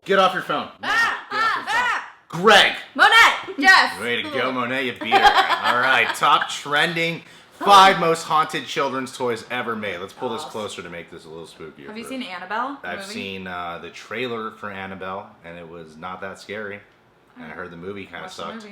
Get off your phone. Greg! Monette! Yes! Way to go, Monette, you beat her. Alright, top trending 5 most haunted children's toys ever made. Let's pull this closer to make this a little spookier. Have you seen Annabelle? I've seen the trailer for Annabelle, and it was not that scary. And I heard the movie kind of sucked.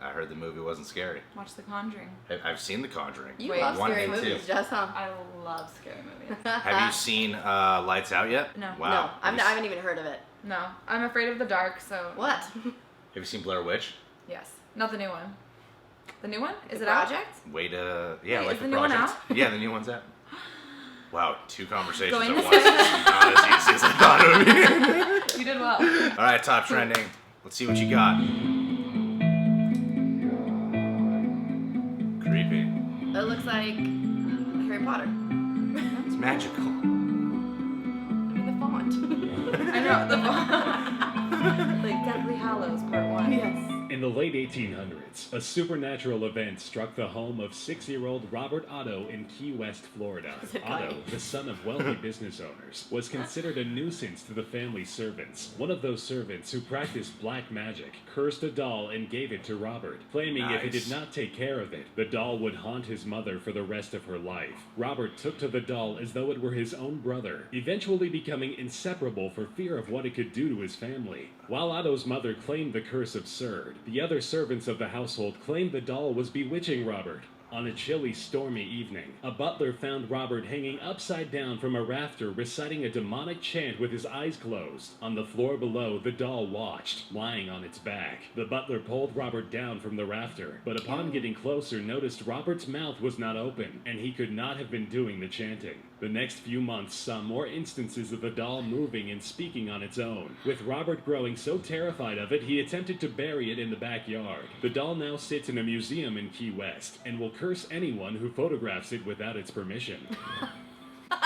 I heard the movie wasn't scary. Watch The Conjuring. I've seen The Conjuring. You love scary movies, Jess, huh? I love scary movies. Have you seen Lights Out yet? No. Wow. No, I haven't even heard of it. No. I'm afraid of the dark, so... What? Have you seen Blair Witch? Yes. Not the new one. The new one? Is The it out? Project? Way to... Yeah, Wait, like is the the new one Project. out? Yeah, the new one's out. Wow, 2 conversations Going at to once. say Not as easy as I thought it would be. You did well. Alright, top trending. Let's see what you got. Creepy. It looks like Harry Potter. It's magical. I mean, the font. I know, the like Deathly Hallows Part 1. Yes. In the late 1800s, a supernatural event struck the home of 6-year-old Robert Otto in Key West, Florida. Otto, the son of wealthy business owners, was considered a nuisance to the family servants. One of those servants who practiced black magic cursed a doll and gave it to Robert, claiming if he did not take care of it, the doll would haunt his mother for the rest of her life. Robert took to the doll as though it were his own brother, eventually becoming inseparable for fear of what it could do to his family. While Otto's mother claimed the curse absurd, the other servants of the household claimed the doll was bewitching Robert. On a chilly, stormy evening, a butler found Robert hanging upside down from a rafter reciting a demonic chant with his eyes closed. On the floor below, the doll watched, lying on its back. The butler pulled Robert down from the rafter, but upon getting closer noticed Robert's mouth was not open, and he could not have been doing the chanting. The next few months saw more instances of the doll moving and speaking on its own. With Robert growing so terrified of it, he attempted to bury it in the backyard. The doll now sits in a museum in Key West, and will curse anyone who photographs it without its permission.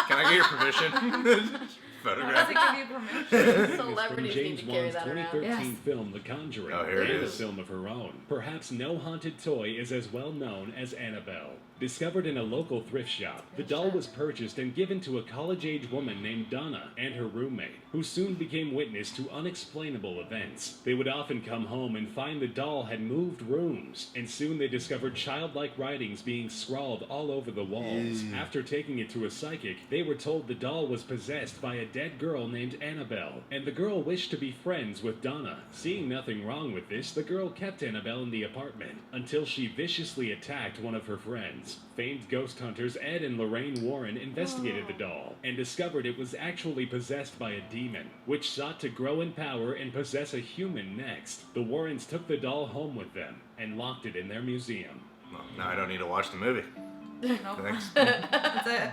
Can I get your permission? Photograph. Does it give you permission? Celebrities need to carry that around. 2013 film The Conjuring, Oh, here it and a is. film of her own. Perhaps no haunted toy is as well known as Annabelle. Discovered in a local thrift shop, the doll was purchased and given to a college-age woman named Donna and her roommate, who soon became witness to unexplainable events. They would often come home and find the doll had moved rooms, and soon they discovered childlike writings being scrawled all over the walls. After taking it to a psychic, they were told the doll was possessed by a dead girl named Annabelle, and the girl wished to be friends with Donna. Seeing nothing wrong with this, the girl kept Annabelle in the apartment, until she viciously attacked one of her friends. Famed ghost hunters Ed and Lorraine Warren investigated the doll, and discovered it was actually possessed by a demon, which sought to grow in power and possess a human next. The Warrens took the doll home with them, and locked it in their museum. Well, now I don't need to watch the movie. No. Thanks. That's it.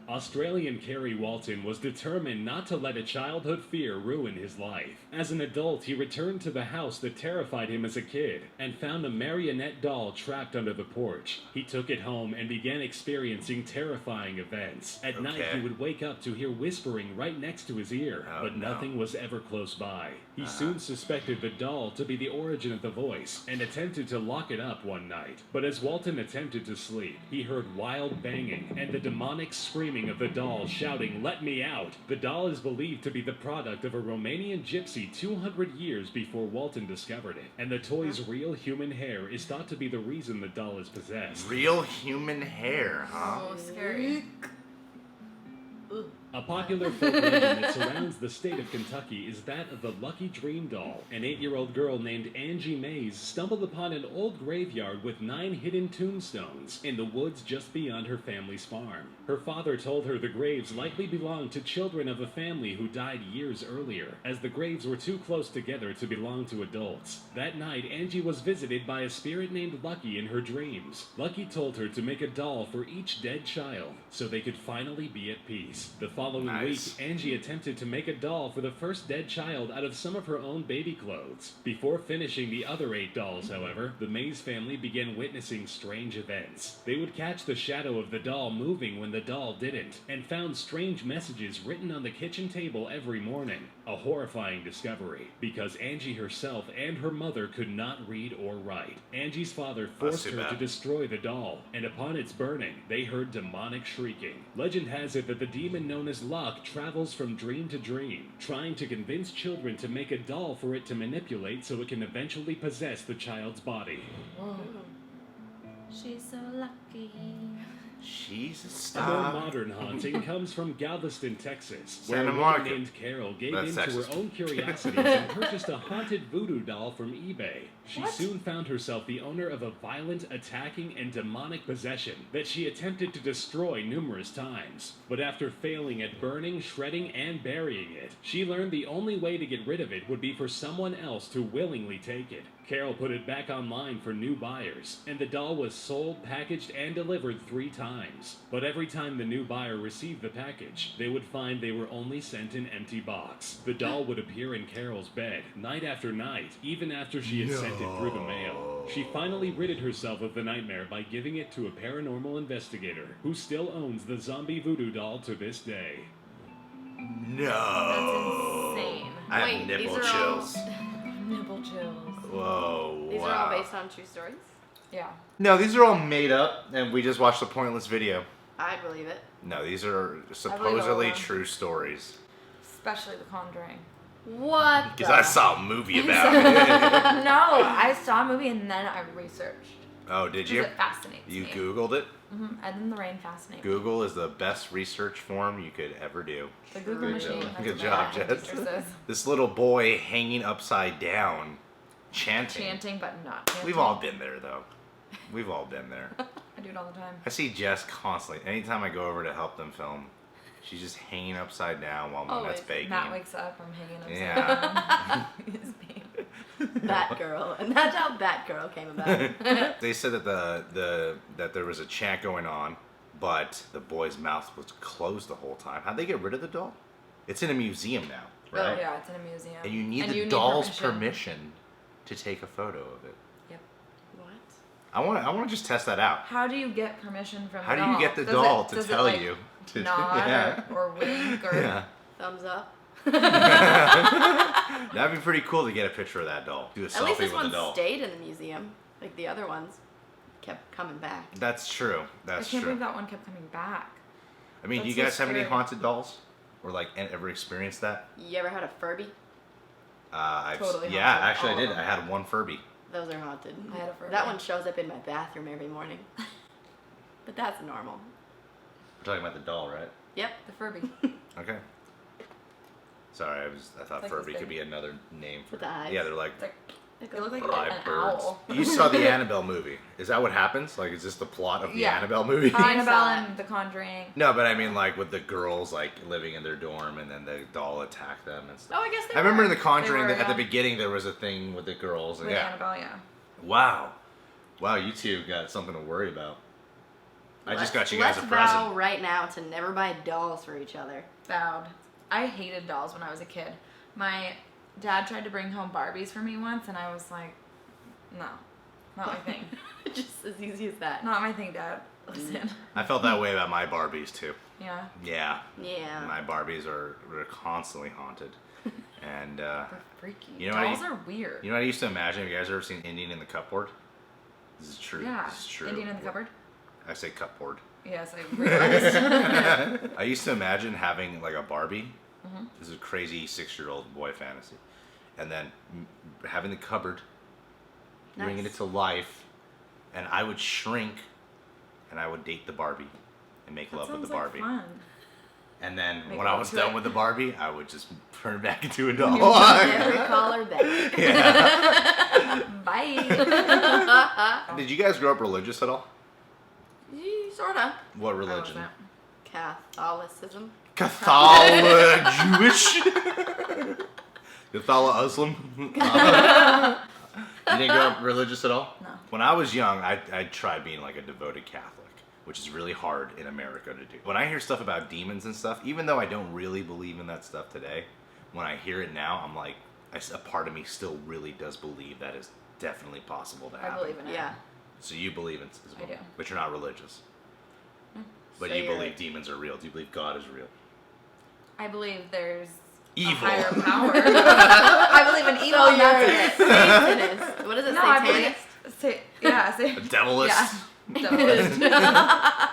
Australian Kerry Walton was determined not to let a childhood fear ruin his life. As an adult, he returned to the house that terrified him as a kid, and found a marionette doll trapped under the porch. He took it home and began experiencing terrifying events. At night, he would wake up to hear whispering right next to his ear, but nothing was ever close by. He soon suspected the doll to be the origin of the voice, and attempted to lock it up one night. But as Walton attempted to sleep, he heard wild banging, and the demonic screaming of the doll shouting, "Let me out!" The doll is believed to be the product of a Romanian gypsy 200 years before Walton discovered it, and the toy's real human hair is thought to be the reason the doll is possessed. Real human hair, huh? Oh, scary. A popular folk legend that surrounds the state of Kentucky is that of the Lucky Dream doll. An 8-year-old girl named Angie Mays stumbled upon an old graveyard with 9 hidden tombstones in the woods just beyond her family's farm. Her father told her the graves likely belonged to children of a family who died years earlier, as the graves were too close together to belong to adults. That night, Angie was visited by a spirit named Lucky in her dreams. Lucky told her to make a doll for each dead child, so they could finally be at peace. The following week, Angie attempted to make a doll for the first dead child out of some of her own baby clothes. Before finishing the other 8 dolls, however, the Mays family began witnessing strange events. They would catch the shadow of the doll moving when the doll didn't, and found strange messages written on the kitchen table every morning. A horrifying discovery, because Angie herself and her mother could not read or write. Angie's father forced her to destroy the doll, and upon its burning, they heard demonic shrieking. Legend has it that the demon known as Luck travels from dream to dream, trying to convince children to make a doll for it to manipulate so it can eventually possess the child's body. Whoa. She's so lucky. Jesus, A stop. more modern haunting comes from Galveston, Texas, where Santa a woman Monica. named Carol gave That's in to her sexist. own curiosities and purchased a haunted voodoo doll from eBay. She soon found herself the owner of a violent, attacking, and demonic possession that she attempted to destroy numerous times. But after failing at burning, shredding, and burying it, she learned the only way to get rid of it would be for someone else to willingly take it. Carol put it back online for new buyers, and the doll was sold, packaged, and delivered 3 times. But every time the new buyer received the package, they would find they were only sent an empty box. The doll would appear in Carol's bed, night after night, even after she had sent it through the mail. She finally ridded herself of the nightmare by giving it to a paranormal investigator, who still owns the zombie voodoo doll to this day. No. That's insane. I have Wait, nipple these are all- chills. Nipple chills. Whoa. These wow. are all based on true stories? Yeah. No, these are all made up, and we just watched a pointless video. I'd believe it. No, these are all supposedly of them. true stories. Especially The Conjuring. What? Because I saw a movie about it. No, I saw a movie and then I researched. Oh, did you? Because it fascinates You me. Googled it? Mm-hmm. And then the rain fascinates me. Google is the best research form you could ever do. The Google Good machine. job. That's Good what job, my Jess. teacher says. This little boy hanging upside down, chanting. Chanting, but not chanting. We've all been there, though. We've all been there. I do it all the time. I see Jess constantly. Anytime I go over to help them film, she's just hanging upside down while Monette's Always. baking. Matt wakes up, I'm hanging upside Yeah. down. He's baking. Batgirl. And that's how Batgirl came about. They said that that there was a chant going on, but the boy's mouth was closed the whole time. How'd they get rid of the doll? It's in a museum now, right? Oh, yeah, it's in a museum. And you need the doll's permission to take a photo of it. Yep. What? I want to just test that out. How do you get permission from How the do doll? you get the Does doll it- to does it, tell like, you? To, nod yeah. or wink or... Yeah. Thumbs up. That'd be pretty cool to get a picture of that doll. Do a At selfie least this with one the doll. stayed in the museum. Like the other ones kept coming back. That's true. I That's can't true. believe that one kept coming back. I mean, do you That's so guys have any scary. haunted dolls? Or like ever experienced that? You ever had a Furby? Totally yeah, haunted, actually I all did. of them. I had one Furby. Those are haunted. I had a Furby. That one shows up in my bathroom every morning. But that's normal. We're talking about the doll, right? Yep. The Furby. Okay. Sorry, I thought Like Furby this could big. be another name for With the eyes. Yeah, they're like It's like, they look like live an birds. owl. You saw the Annabelle movie. Is that what happens? Like, is this the plot of the Yeah. Annabelle movie? Annabelle saw it. and The Conjuring. No, but I mean, like, with the girls, like, living in their dorm and then the doll attacked them and stuff. Oh, I guess they I remember were. in The Conjuring They were, that at the yeah. beginning there was a thing with the girls. And With yeah. Annabelle, yeah. Wow. Wow, you two got something to worry about. I just got you guys a Let's present. vow right now to never buy dolls for each other. Vowed. I hated dolls when I was a kid. My dad tried to bring home Barbies for me once, and I was like, no, not my thing. Just as easy as that. Not my thing, Dad. Listen. I felt that way about my Barbies, too. Yeah. Yeah. Yeah. My Barbies are constantly haunted. And, They're freaky. You know what Dolls are weird. you know what I used to imagine? Have you guys ever seen Indian in the Cupboard? This is true. Yeah. This is true. Indian in the cupboard? I say cupboard. Yes, I realized. I used to imagine having like a Barbie. Mhm. This is a crazy 6-year-old boy fantasy. And then having the cupboard, bringing it Nice. to life, and I would shrink, and I would date the Barbie, and make That love with sounds the like Barbie. fun. And then Make when I love was to done it. with the Barbie, I would just turn back into a doll. Never call her back. Yeah. Bye. Did you guys grow up religious at all? Sorta. What religion? wasn't. Catholicism. Catholic Jewish. Catholicism. You didn't grow up religious at all? No. When I was young, I tried being like a devoted Catholic, which is really hard in America to do. When I hear stuff about demons and stuff, even though I don't really believe in that stuff today, when I hear it now, I'm like, a part of me still really does believe that is definitely possible to I happen. believe in it. Yeah. So you believe in it as well, I do. but you're not religious. But So you you're- believe demons are real. Do you believe God is real? I believe there's Evil. higher power. I believe in evil. So and you're that's a it. Satanist. What is it? No, I Satanist? believe. Yeah, A devilist. Yeah. Devilist. Yeah,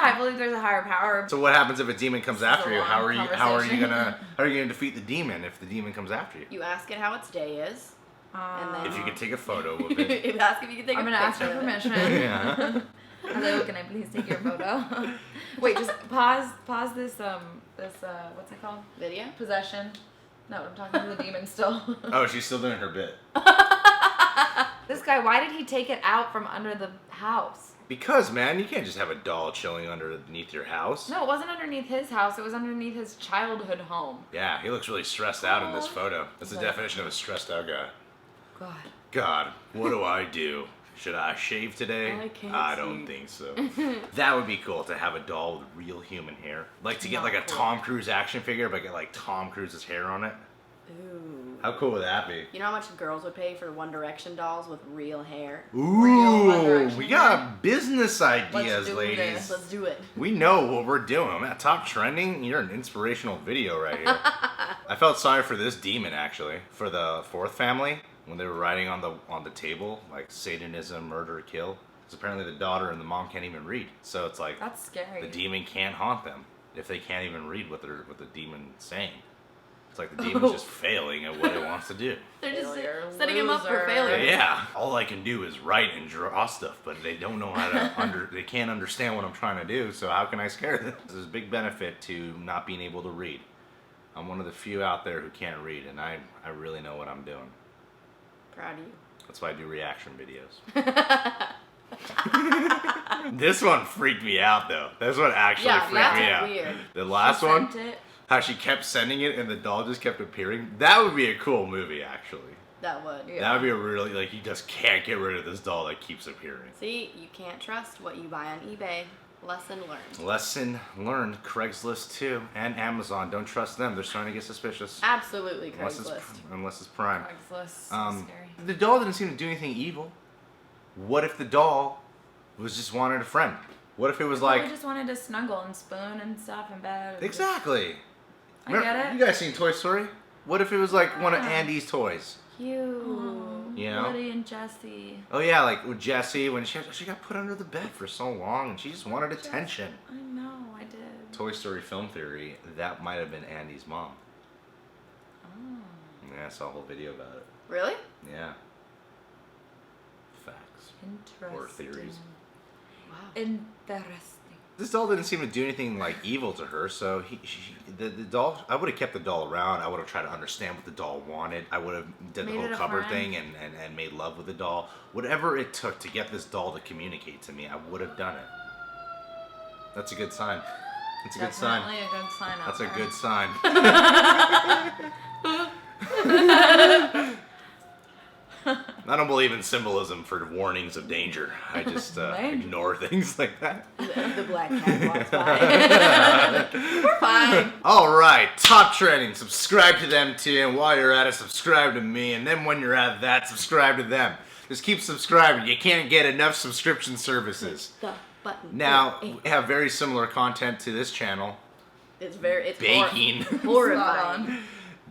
I believe there's a higher power. So what happens if a demon comes This is after a you? long How are you conversation. gonna defeat the demon if the demon comes after you? You ask it how its day is. And then- If you could take a photo of it. You ask if you can take I'm a gonna ask picture for of it. permission. Yeah. Hello, can I please take your photo? Wait, just pause this what's it called? Video? Possession. No, I'm talking to the demon still. Oh, she's still doing her bit. This guy, why did he take it out from under the house? Because, man, you can't just have a doll chilling underneath your house. No, it wasn't underneath his house. It was underneath his childhood home. Yeah, he looks really stressed out in this photo. That's the Okay. definition of a stressed out guy. God. God, what do I do? Should I shave today? I can't don't see. think so. That would be cool to have a doll with real human hair. Like to get Not like a cool. Tom Cruise action figure, but get like Tom Cruise's hair on it. Ooh. How cool would that be? You know how much girls would pay for One Direction dolls with real hair? Ooh, Direction we got business ideas, do ladies. this. Let's do it. We know what we're doing. Man, top trending, you're an inspirational video right here. I felt sorry for this demon actually, for the fourth family when they were writing on the table like Satanism, murder, kill. Because apparently the daughter and the mom can't even read, so it's like That's scary. the demon can't haunt them if they can't even read what the demon's saying. It's like the demon's just failing at what it wants to do. They're just Failure, setting him up for loser. failure. Yeah, all I can do is write and draw stuff, but they don't know how to they can't understand what I'm trying to do, so how can I scare them? There's a big benefit to not being able to read. I'm one of the few out there who can't read, and I really know what I'm doing. Proud of you. That's why I do reaction videos. This one freaked me out, though. This one actually Yeah, freaked that's me out. weird. The last She one, sent it. how she kept sending it and the doll just kept appearing. That would be a cool movie, actually. That would. Yeah. That would be a really, like, you just can't get rid of this doll that keeps appearing. See, you can't trust what you buy on eBay. Lesson learned. Lesson learned. Craigslist too, and Amazon. Don't trust them. They're starting to get suspicious. Absolutely Unless Craigslist. it's Prime. Craigslist. Scary. The doll didn't seem to do anything evil. What if the doll was just wanted a friend? What if it was Probably like just wanted to snuggle and spoon and stuff in bed. exactly? I get it. You guys seen Toy Story? What if it was like one of Yeah. Andy's toys? Cute. You know? Woody and Jessie. Oh yeah, like with Jessie when she got put under the bed for so long and she just wanted attention. I know, I did. Toy Story film theory, that might have been Andy's mom. Oh. Yeah, I saw a whole video about it. Really? Yeah. Facts. Interesting. Or theories. Wow. Interesting. This doll didn't seem to do anything like evil to her, so the doll. I would have kept the doll around. I would have tried to understand what the doll wanted. I would have did the Made whole it a cover friend. thing and made love with the doll. Whatever it took to get this doll to communicate to me, I would have done it. That's a good sign. That's a good sign. Definitely a good sign. That's out a there. good sign. I don't believe in symbolism for warnings of danger. I just ignore things like that. The black cat walks by. We're fine. All right, top trending. Subscribe to them too, and while you're at it, subscribe to me. And then when you're at that, subscribe to them. Just keep subscribing. You can't get enough subscription services. The button. Now, Eight. we have very similar content to this channel. It's Baking. horrifying.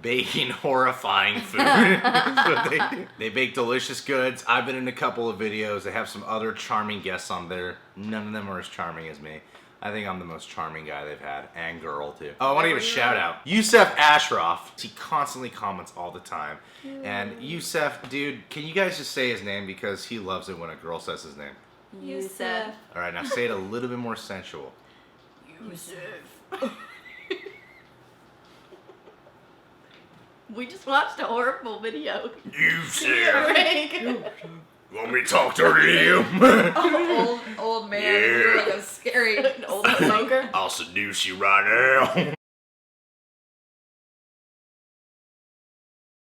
Baking horrifying food. That's what they do. They bake delicious goods. I've been in a couple of videos. They have some other charming guests on there. None of them are as charming as me. I think I'm the most charming guy they've had, and girl too. Oh, I want to give a shout out. Yusef Ashraf. He constantly comments all the time. And Yusef, dude, can you guys just say his name because he loves it when a girl says his name. Yusef. All right, now say it a little bit more sensual. Yusef. We just watched a horrible video. Yusef, Greg. want me to talk dirty to you? Old man. You're like a scary An old smoker. I'll seduce you right now.